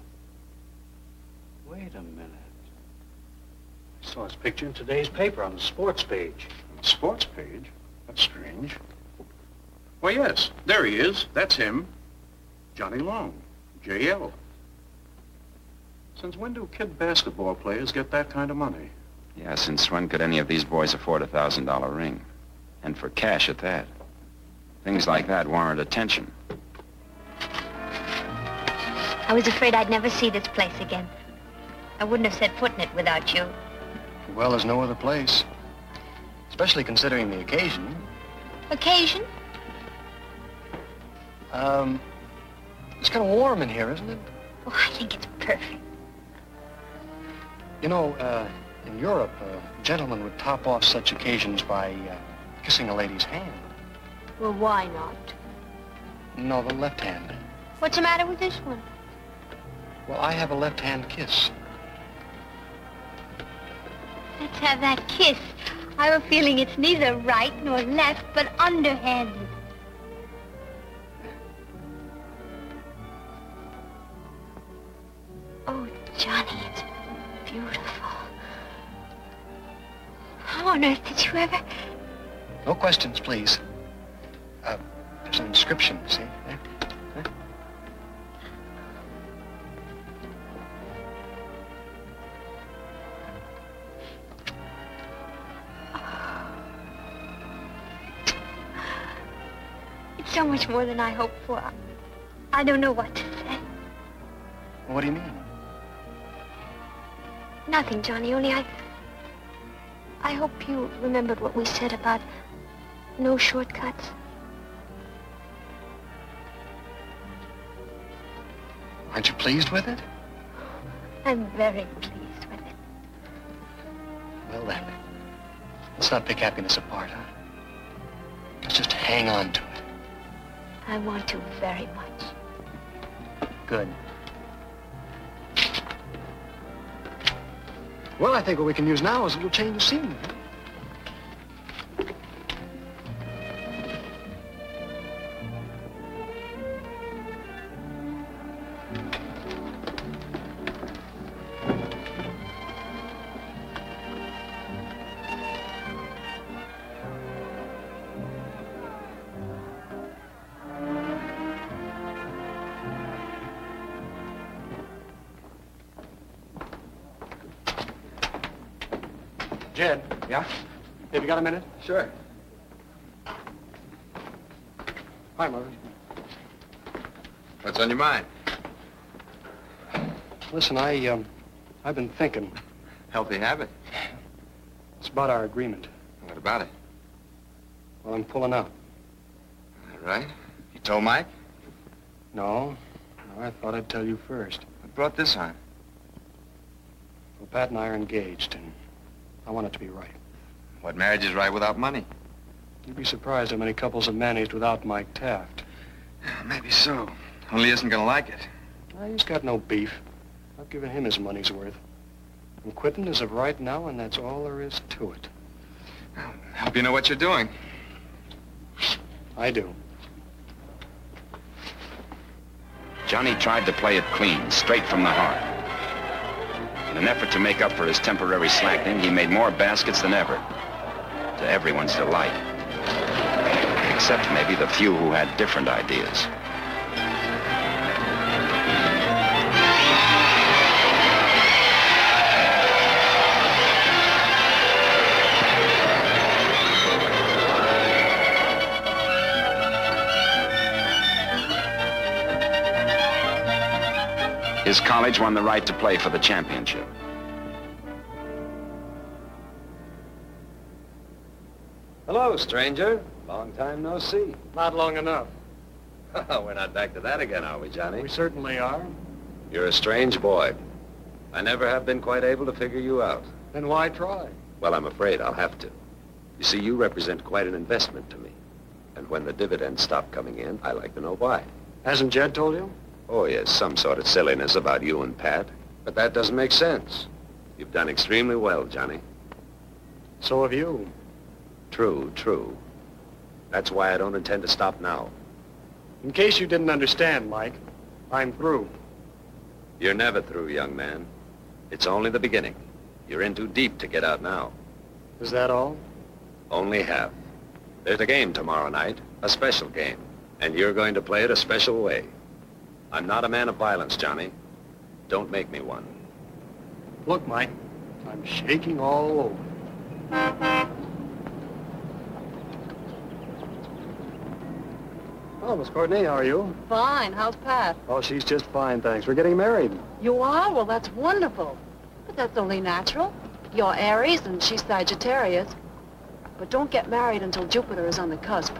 Wait a minute. I saw his picture in today's paper on the sports page. On the sports page? That's strange. Why, yes, there he is. That's him. Johnny Long, JL. Since when do kid basketball players get that kind of money? Yeah, since when could any of these boys afford a $1,000 ring? And for cash at that. Things like that warrant attention. I was afraid I'd never see this place again. I wouldn't have set foot in it without you. Well, there's no other place. Especially considering the occasion. Occasion? It's kind of warm in here, isn't it? Oh, I think it's perfect. You know, in Europe, a gentleman would top off such occasions by kissing a lady's hand. Well, why not? No, the left hand. What's the matter with this one? Well, I have a left-hand kiss. Let's have that kiss. I have a feeling it's neither right nor left, but underhanded. Oh, Johnny, it's beautiful. How on earth did you ever... No questions, please. There's an inscription, see? There. Huh? It's so much more than I hoped for. I don't know what to say. What do you mean? Nothing, Johnny, only I hope you remembered what we said about no shortcuts. Aren't you pleased with it? I'm very pleased with it. Well, then, let's not pick happiness apart, huh? just hang on to it. I want to very much. Good. Well, I think what we can use now is a little change of scenery. Jed. Yeah? Have you got a minute? Sure. Hi, Mother. What's on your mind? Listen, I've been thinking. Healthy habit. It's about our agreement. What about it? Well, I'm pulling out. All right. You told Mike? No, I thought I'd tell you first. What brought this on? Well, Pat and I are engaged, and I want it to be right. What marriage is right without money? You'd be surprised how many couples have managed without Mike Taft. Maybe so. Only he isn't gonna like it. He's got no beef. I've given him his money's worth. I'm quitting as of right now, and that's all there is to it. I hope you know what you're doing. I do. Johnny tried to play it clean, straight from the heart. In an effort to make up for his temporary slackening, he made more baskets than ever, to everyone's delight. Except maybe the few who had different ideas. His college won the right to play for the championship. Hello, stranger. Long time no see. Not long enough. We're not back to that again, are we, Johnny? We certainly are. You're a strange boy. I never have been quite able to figure you out. Then why try? Well, I'm afraid I'll have to. You see, you represent quite an investment to me. And when the dividends stop coming in, I like to know why. Hasn't Jed told you? Oh, yes, some sort of silliness about you and Pat. But that doesn't make sense. You've done extremely well, Johnny. So have you. True, true. That's why I don't intend to stop now. In case you didn't understand, Mike, I'm through. You're never through, young man. It's only the beginning. You're in too deep to get out now. Is that all? Only half. There's a game tomorrow night, a special game, and you're going to play it a special way. I'm not a man of violence, Johnny. Don't make me one. Look, Mike, I'm shaking all over. Oh, Miss Courtney, how are you? Fine. How's Pat? Oh, she's just fine, thanks. We're getting married. You are? Well, that's wonderful. But that's only natural. You're Aries and she's Sagittarius. But don't get married until Jupiter is on the cusp.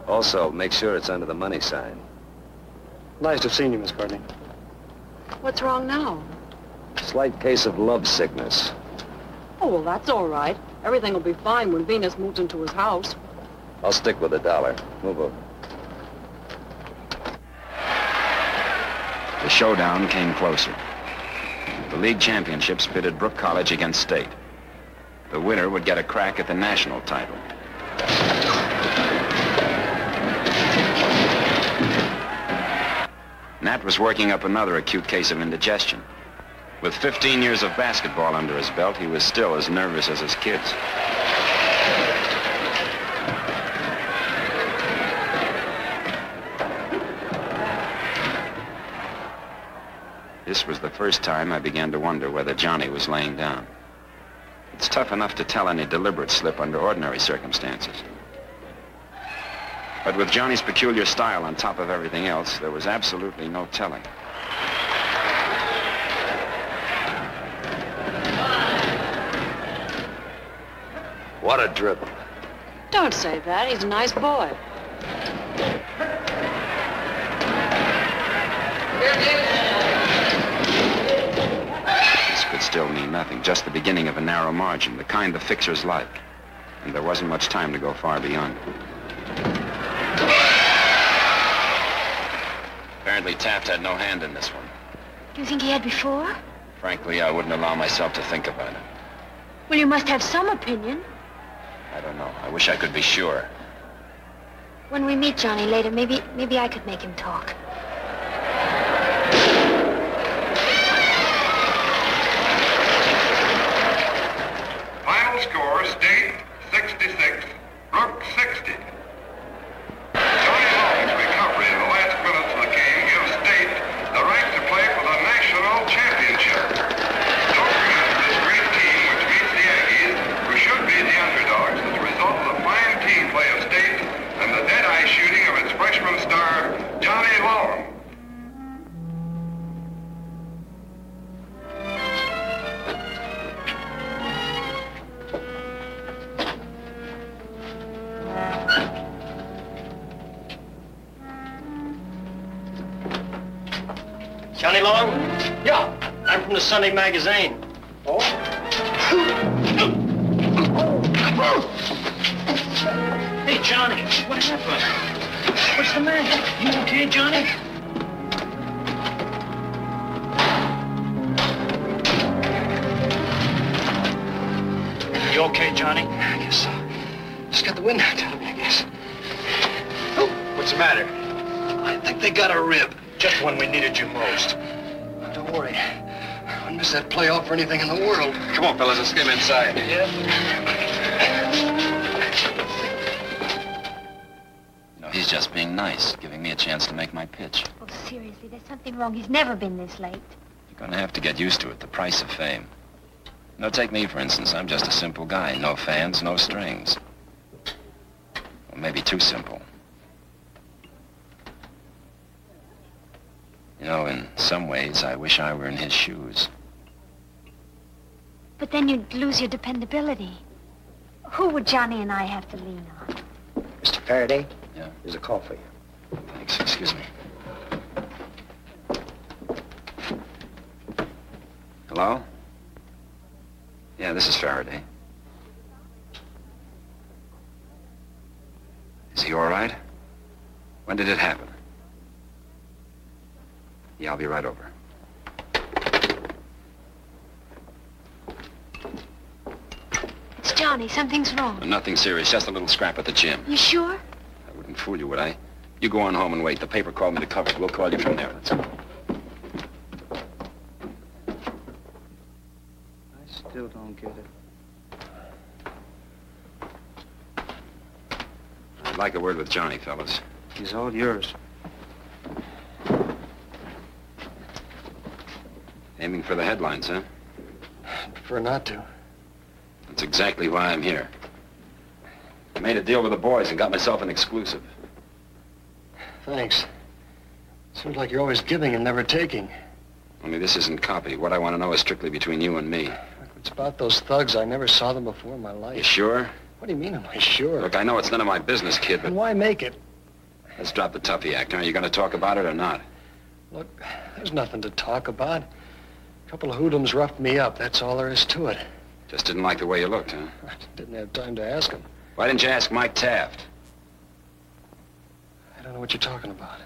Also, make sure it's under the money sign. Nice to have seen you, Miss Courtney. What's wrong now? Slight case of love sickness. Oh, well, that's all right. Everything will be fine when Venus moves into his house. I'll stick with $1. Move over. The showdown came closer. The league championships pitted Brook College against State. The winner would get a crack at the national title. Nat was working up another acute case of indigestion. With 15 years of basketball under his belt, he was still as nervous as his kids. This was the first time I began to wonder whether Johnny was laying down. It's tough enough to tell any deliberate slip under ordinary circumstances. But with Johnny's peculiar style on top of everything else, there was absolutely no telling. What a dribble. Don't say that. He's a nice boy. This could still mean nothing, just the beginning of a narrow margin, the kind the fixers like. And there wasn't much time to go far beyond. Apparently Taft had no hand in this one. Do you think he had before? Frankly, I wouldn't allow myself to think about it. Well, you must have some opinion. I don't know. I wish I could be sure. When we meet Johnny later, maybe I could make him talk. Final score, State 66, Brook 60. Johnny Long's recovery in the last minutes of the game gives State the right to play for the national championship. Don't forget this great team which beats the Aggies, who should be the underdogs as a result of the fine team play of State and the dead-eye shooting of its freshman star, Johnny Long. Johnny Long? Yeah, I'm from the Sunday magazine. Oh? Hey, Johnny, what happened? What's the matter? You okay, Johnny? You okay, Johnny? I guess so. Just got the wind knocked out of me, I guess. Oh, what's the matter? I think they got a rib. Just when we needed you most. Don't worry. I wouldn't miss that playoff for anything in the world. Come on, fellas, let's get him inside. Yeah. No, he's just being nice, giving me a chance to make my pitch. Oh, seriously, there's something wrong. He's never been this late. You're gonna have to get used to it, the price of fame. No, take me, for instance. I'm just a simple guy. No fans, no strings. Well, maybe too simple. You know, in some ways, I wish I were in his shoes. But then you'd lose your dependability. Who would Johnny and I have to lean on? Mr. Ferredey? Yeah? There's a call for you. Thanks. Excuse me. Hello? Yeah, this is Faraday. Is he all right? When did it happen? Yeah, I'll be right over. It's Johnny. Something's wrong. Nothing serious, just a little scrap at the gym. You sure? I wouldn't fool you, would I? You go on home and wait. The paper called me to cover it. We'll call you from there. Let's go. I still don't get it. I'd like a word with Johnny, fellas. He's all yours. Aiming for the headlines, huh? I'd prefer not to. That's exactly why I'm here. I made a deal with the boys and got myself an exclusive. Thanks. Seems like you're always giving and never taking. Only this isn't copy. What I want to know is strictly between you and me. It's about those thugs. I never saw them before in my life. You sure? What do you mean, am I sure? Look, I know it's none of my business, kid, but Then why make it? let's drop the toughie act. Are you going to talk about it or not? Look, there's nothing to talk about. A couple of hoodlums roughed me up. That's all there is to it. Just didn't like the way you looked, huh? I didn't have time to ask them. Why didn't you ask Mike Taft? I don't know what you're talking about.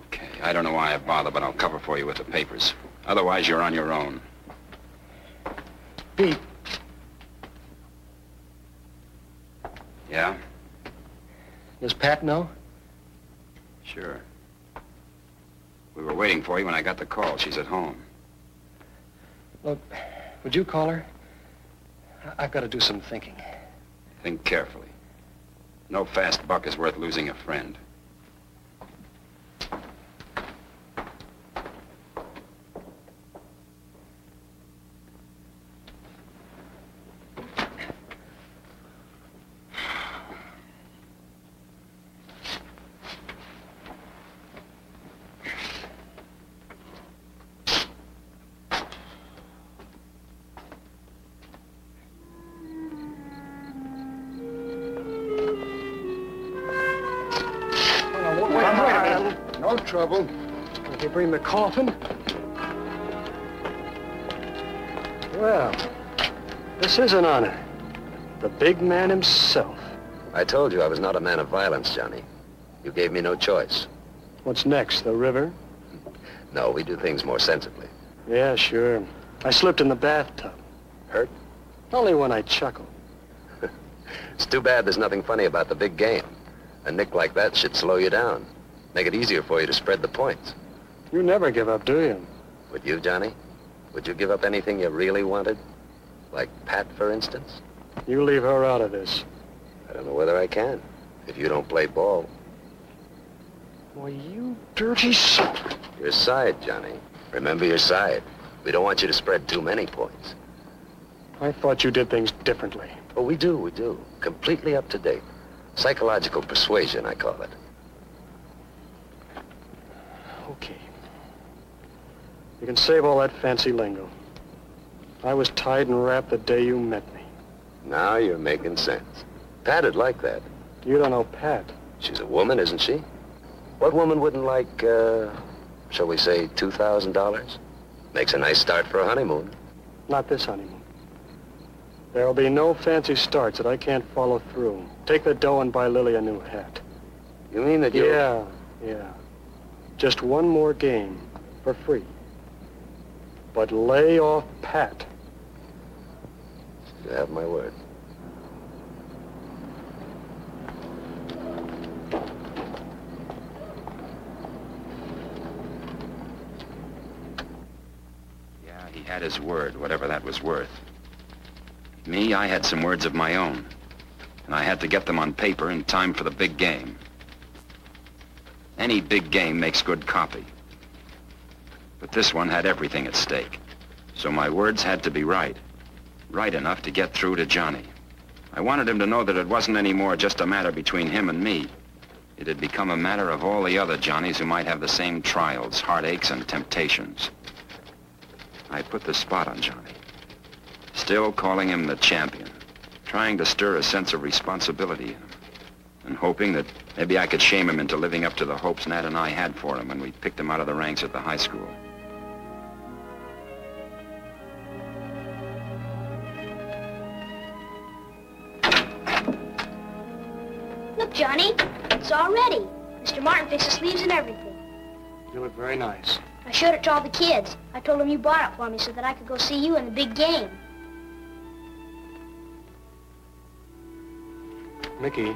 Okay, I don't know why I bother, but I'll cover for you with the papers. Otherwise, you're on your own. Pete, Yeah? does Pat know? Sure. We were waiting for you when I got the call. She's at home. Look, would you call her? I've got to do some thinking. Think carefully. No fast buck is worth losing a friend. No trouble. Can you bring the coffin? Well, this is an honor. The big man himself. I told you I was not a man of violence, Johnny. You gave me no choice. What's next, the river? No, we do things more sensibly. Yeah, sure. I slipped in the bathtub. Hurt? Only when I chuckle. It's too bad there's nothing funny about the big game. A nick like that should slow you down. Make it easier for you to spread the points. You never give up, do you? Would you, Johnny? Would you give up anything you really wanted? Like Pat, for instance? You leave her out of this. I don't know whether I can, if you don't play ball. Boy, you dirty son. Your side, Johnny. Remember your side. We don't want you to spread too many points. I thought you did things differently. Oh, we do. Completely up to date. Psychological persuasion, I call it. Okay. You can save all that fancy lingo. I was tied and wrapped the day you met me. Now you're making sense. Pat'd like that. You don't know Pat. She's a woman, isn't she? What woman wouldn't like, shall we say, $2,000? Makes a nice start for a honeymoon. Not this honeymoon. There'll be no fancy starts that I can't follow through. Take the dough and buy Lily a new hat. You mean that you... Yeah. Just one more game for free. But lay off Pat. You have my word. Yeah, he had his word, whatever that was worth. Me, I had some words of my own. And I had to get them on paper in time for the big game. Any big game makes good copy. But this one had everything at stake. So my words had to be right. Right enough to get through to Johnny. I wanted him to know that it wasn't anymore just a matter between him and me. It had become a matter of all the other Johnnies who might have the same trials, heartaches, and temptations. I put the spot on Johnny. Still calling him the champion. Trying to stir a sense of responsibility in him. And hoping that maybe I could shame him into living up to the hopes Nat and I had for him when we picked him out of the ranks at the high school. Look, Johnny, it's all ready. Mr. Martin fixed the sleeves and everything. You look very nice. I showed it to all the kids. I told them you bought it for me so that I could go see you in the big game. Mickey.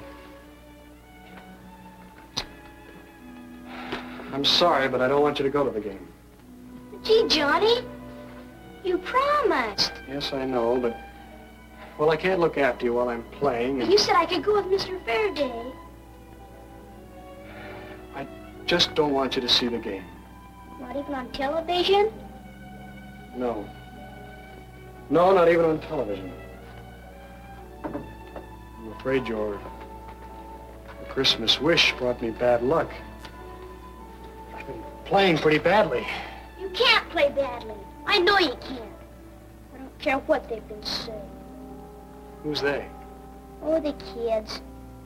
I'm sorry, but I don't want you to go to the game. Gee, Johnny, you promised. Yes, I know, but... Well, I can't look after you while I'm playing, and... You said I could go with Mr. Ferredey. I just don't want you to see the game. Not even on television? No. No, not even on television. I'm afraid your Christmas wish brought me bad luck. I've been playing pretty badly. You can't play badly. I know you can't. I don't care what they've been saying. Who's they? Oh, the kids.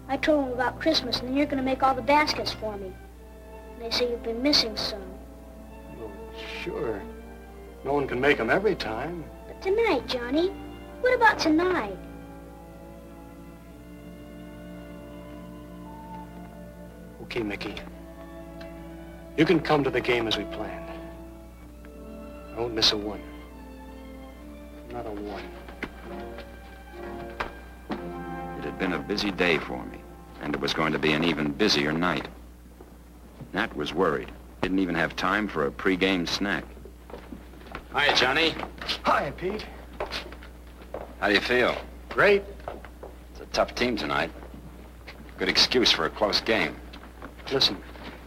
I told them about Christmas, and then you're going to make all the baskets for me. And they say you've been missing some. Well, sure. No one can make them every time. But tonight, Johnny. What about tonight? Okay, Mickey. You can come to the game as we planned. I won't miss a one. Not a one. It had been a busy day for me, and it was going to be an even busier night. Nat was worried. Didn't even have time for a pre-game snack. Hi, Johnny. Hi, Pete. How do you feel? Great. It's a tough team tonight. Good excuse for a close game. Listen,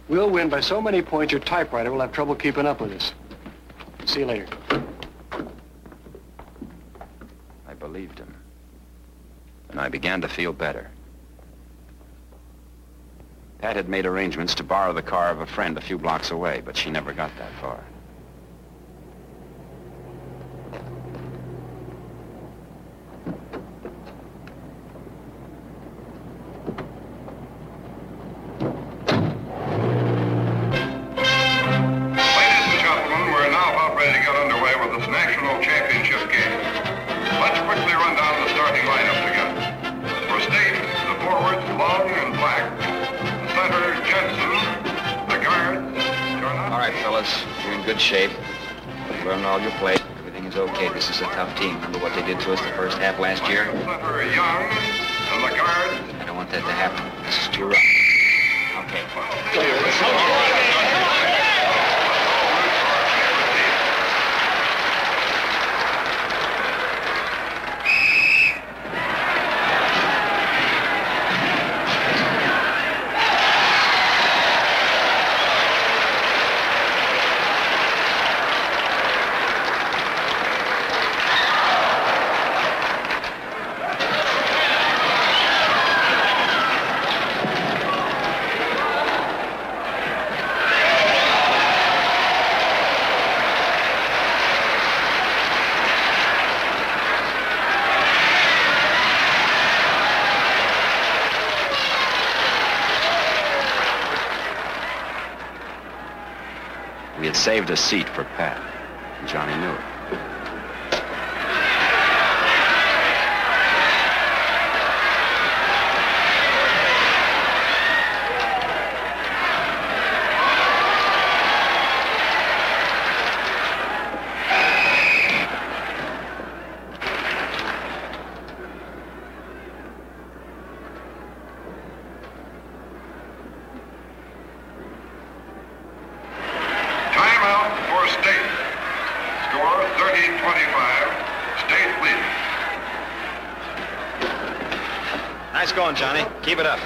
we'll win by so many points your typewriter will have trouble keeping up with us. See you later. I believed him. And I began to feel better. Pat had made arrangements to borrow the car of a friend a few blocks away, but she never got that far. Ladies and gentlemen, we're now about ready to get underway with this national championship game. Let's quickly run down the starting lineups again. For State, the forwards, good shape. You learned all your plays. Everything is okay. This is a tough team. Remember what they did to us the first half last year? Center Young and the guard. I don't want that to happen. This is too rough. Okay. We had saved a seat for Pat. And Johnny knew it. Timeout for State. Score 30-25. State leading. Nice going, Johnny. Keep it up.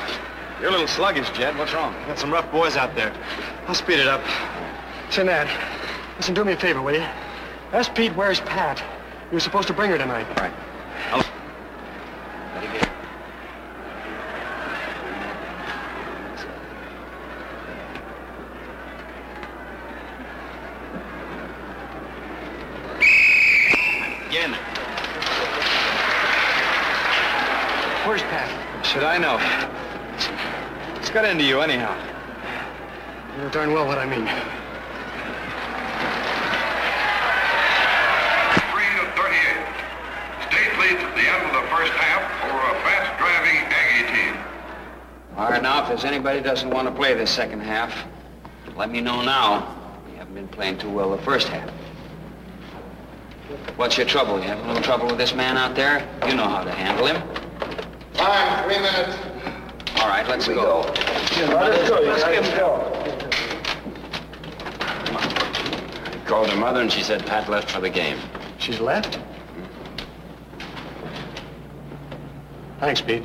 You're a little sluggish, Jed. What's wrong? Got some rough boys out there. I'll speed it up. Say, Nat, listen, do me a favor, will you? Ask Pete where's Pat. You were supposed to bring her tonight. All right. Let it get. Again. Where's Pat? Should I know? What's got into you, anyhow? You know darn well what I mean. 3-38. State leads at the end of the first half over a fast-driving Aggie team. All right, now, if there's anybody who doesn't want to play this second half, let me know now. You haven't been playing too well the first half. What's your trouble? You having a little trouble with this man out there? You know how to handle him. Time, 3 minutes. All right, let's go. Let's get him going. I called her mother and she said Pat left for the game. She's left? Thanks, Pete.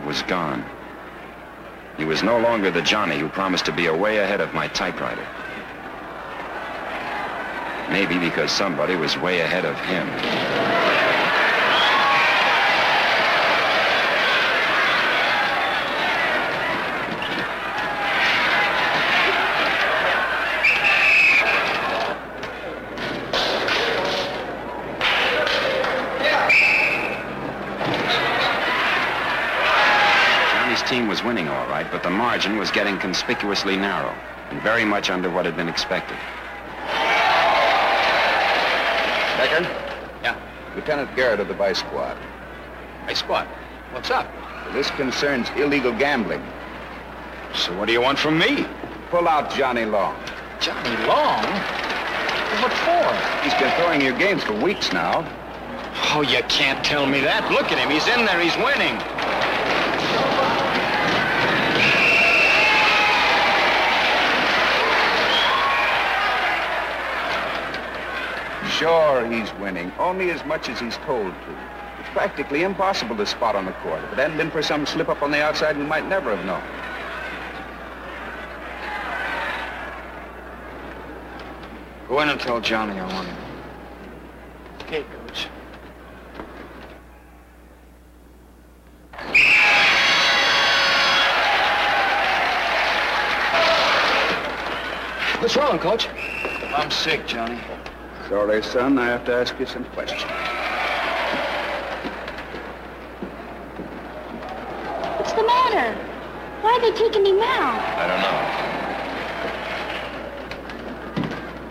Was gone. He was no longer the Johnny who promised to be way ahead of my typewriter. Maybe because somebody was way ahead of him. Team was winning all right, but the margin was getting conspicuously narrow and very much under what had been expected. Becker? Yeah? Lieutenant Garrett of the Vice Squad. Hey, Squad, what's up? This concerns illegal gambling. So what do you want from me? Pull out Johnny Long. Johnny Long? What for? He's been throwing your games for weeks now. Oh, you can't tell me that. Look at him. He's in there. He's winning. Sure, he's winning, only as much as he's told to. It's practically impossible to spot on the court. If it hadn't been for some slip-up on the outside, we might never have known. Go in and tell Johnny I want him. Okay, Coach. What's wrong, Coach? I'm sick, Johnny. Sorry, son, I have to ask you some questions. matter? Why are they taking him out? I don't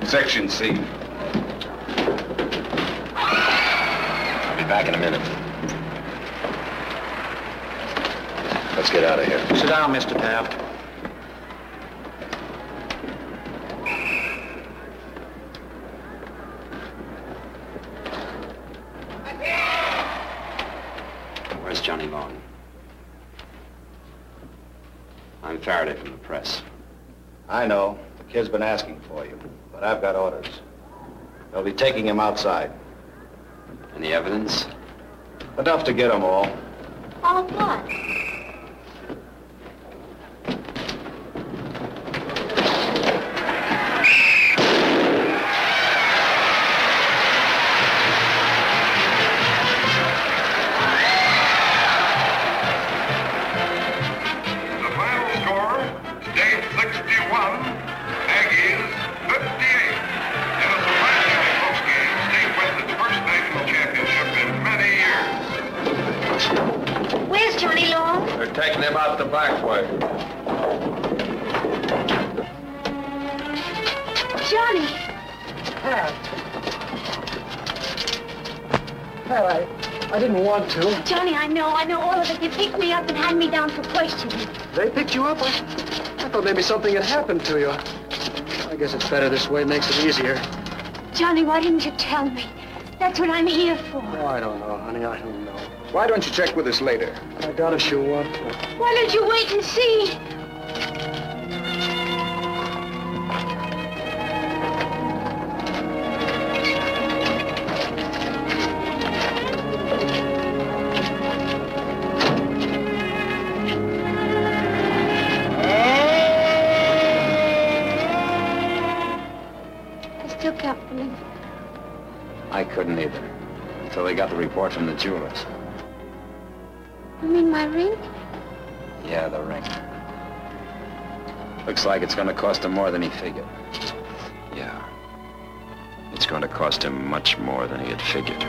know. Section C. I'll be back in a minute. Let's get out of here. Sit down, Mr. Taft. Where's Johnny Long? I'm Faraday from the press. I know. The kid's been asking for you, but I've got orders. They'll be taking him outside. Any evidence? Enough to get them all. All what? The final score, State 61, Aggies 58. In a surprisingly close game, State wins its first national championship in many years. Where's Johnny Long? They're taking him out the back way. Johnny! Pat, I didn't want to. Johnny, I know all of it. They picked me up and had me down for questioning. They picked you up? I thought maybe something had happened to you. I guess it's better this way. Makes it easier. Johnny, why didn't you tell me? That's what I'm here for. Oh, I don't know, honey. I don't know. Why don't you check with us later? I doubt if she'll want to. Why don't you wait and see? I still can't believe it. I couldn't either. Until they got the report from the jewelers. You mean my ring? Yeah, the ring. Looks like it's going to cost him more than he figured. Yeah. It's going to cost him much more than he had figured.